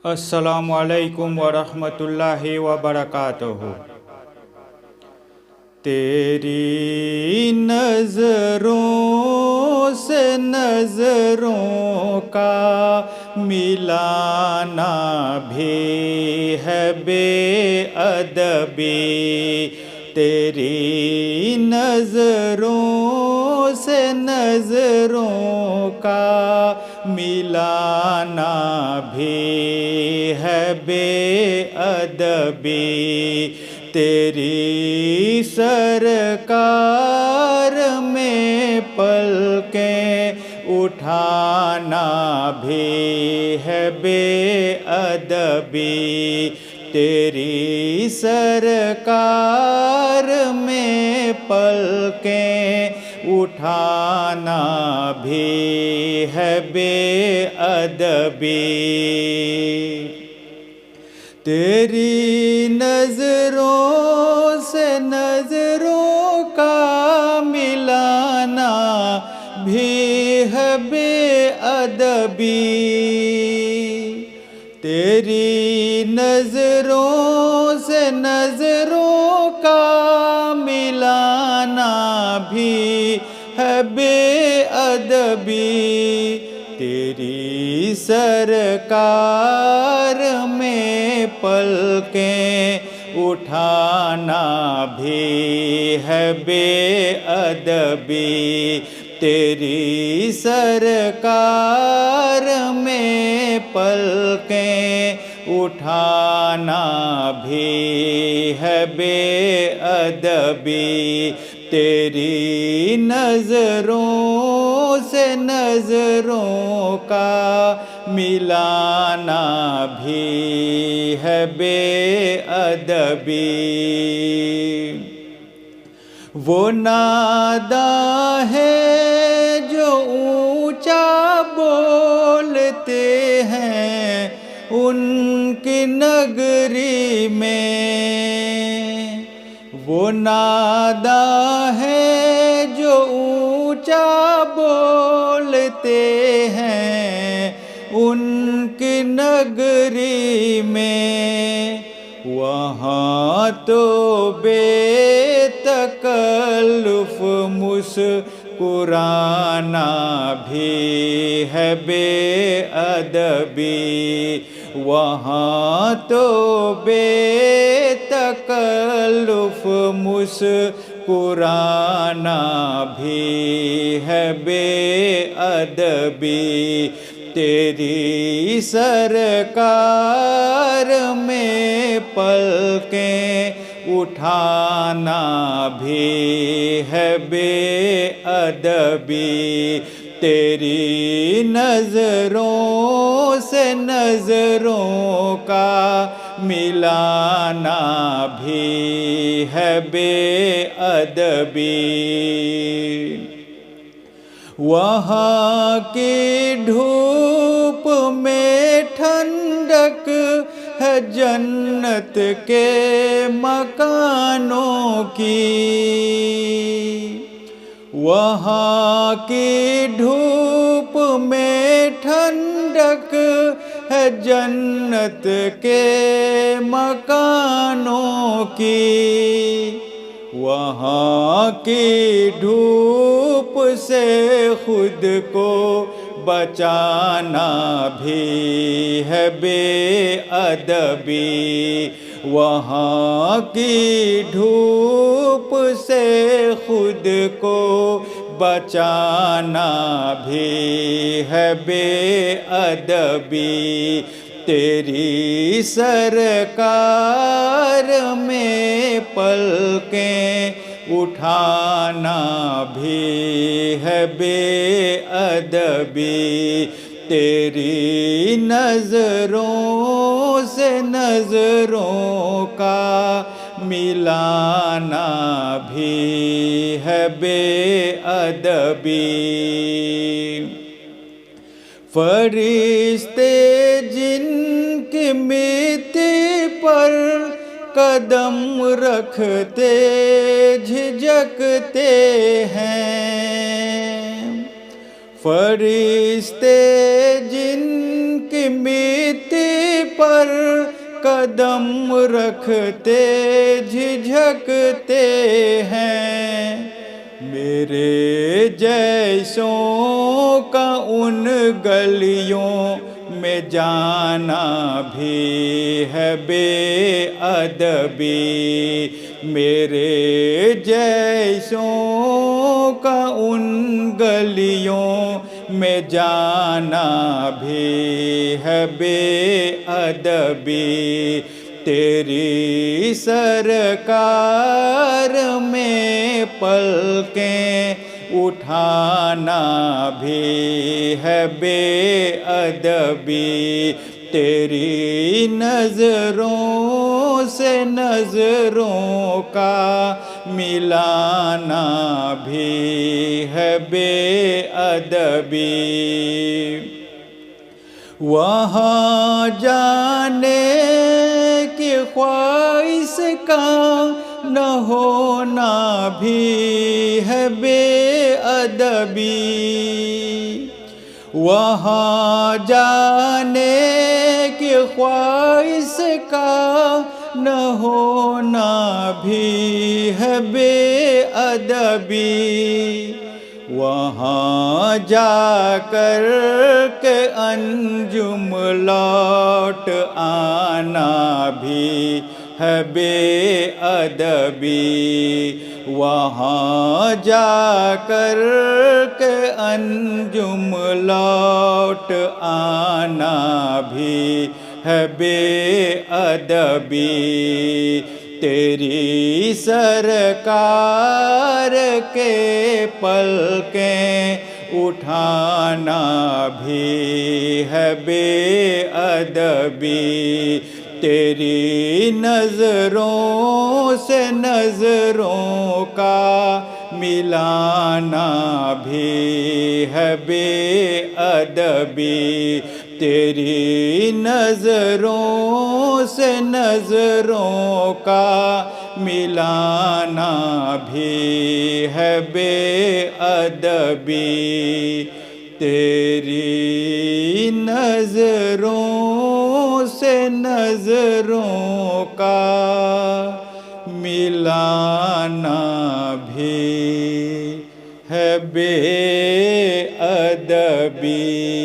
السلام علیکم ورحمۃ اللہ وبرکاتہ۔ تیری نظروں سے نظروں کا ملانا بھی ہے بے ادبی، تیری نظروں سے نظروں کا ملانا بھی ہے بے ادبی، تیری سرکار میں پلکیں اٹھانا بھی ہے بے ادبی، تیری سرکار میں پلکیں اٹھانا بھی ہے بے ادبی، تیری نظروں سے نظروں کا ملانا بھی ہے بے ادبی، تیری نظروں سے نظروں کا ملانا بھی ہے بے ادبی، تیری سرکار میں پلکیں اٹھانا بھی ہے بے ادبی، تیری سرکار میں پلکیں اٹھانا بھی ہے بے ادبی، تیری نظروں سے نظروں کا ملانا بھی ہے بے ادبی، وہ نادا ہے جو اونچا بولتے ہیں ان کی نگری میں، وہ نادا ہے جو اونچا بولتے ہیں ان کی نگری میں، وہاں تو بے تکلف مسکرانا بھی ہے بے ادبی، وہاں تو بے تکلف مسکرانا بھی ہے بے ادبی، تیری سرکار میں پلکیں اٹھانا بھی ہے بے ادبی، تیری نظروں سے نظروں کا ملانا بھی ہے بے ادبی، وہاں کی دھوپ میں ٹھنڈک ہے جنت کے مکانوں کی، وہاں کی دھوپ میں ٹھنڈک ہے جنت کے مکانوں کی، وہاں کی دھوپ سے خود کو بچانا بھی ہے بے ادبی، وہاں کی دھوپ سے خود کو بچانا بھی ہے بے ادبی، تیری سرکار میں پلکیں اٹھانا بھی ہے بے ادبی، تیری نظروں سے نظروں کا ملانا بھی ہے بے ادبی، فرشتے جن کی مٹی پر قدم رکھتے جھجکتے ہیں، فرشتے جن کی مٹی پر قدم رکھتے جھجکتے ہیں، میرے جیسوں کا ان گلیوں میں جانا بھی ہے بے ادبی، میرے جیسوں کا ان گلیوں میں جانا بھی ہے بے ادبی، تیری سرکار میں پلکیں اٹھانا بھی ہے بے ادبی، تیری نظروں سے نظروں کا ملانا بھی ہے بے ادبی، وہاں جانے کی خواہش کا نہ ہونا بھی ہے بے ادبی، وہاں جانے کی خواہش کا نہ ہونا بھی ہے بے ادبی، وہاں جا کر کے انجم لوٹ آنا بھی ہے بے ادبی، وہاں جا کر کے انجم لوٹ آنا بھی ہے بے ادبی، تیری سرکار کے پلکیں اٹھانا بھی ہے بے ادبی، تیری نظروں سے نظروں کا ملانا بھی ہے بے ادبی، تیری نظروں سے نظروں کا ملانا بھی ہے بے ادبی، تیری نظروں سے نظروں کا ملانا بھی ہے بے ادبی۔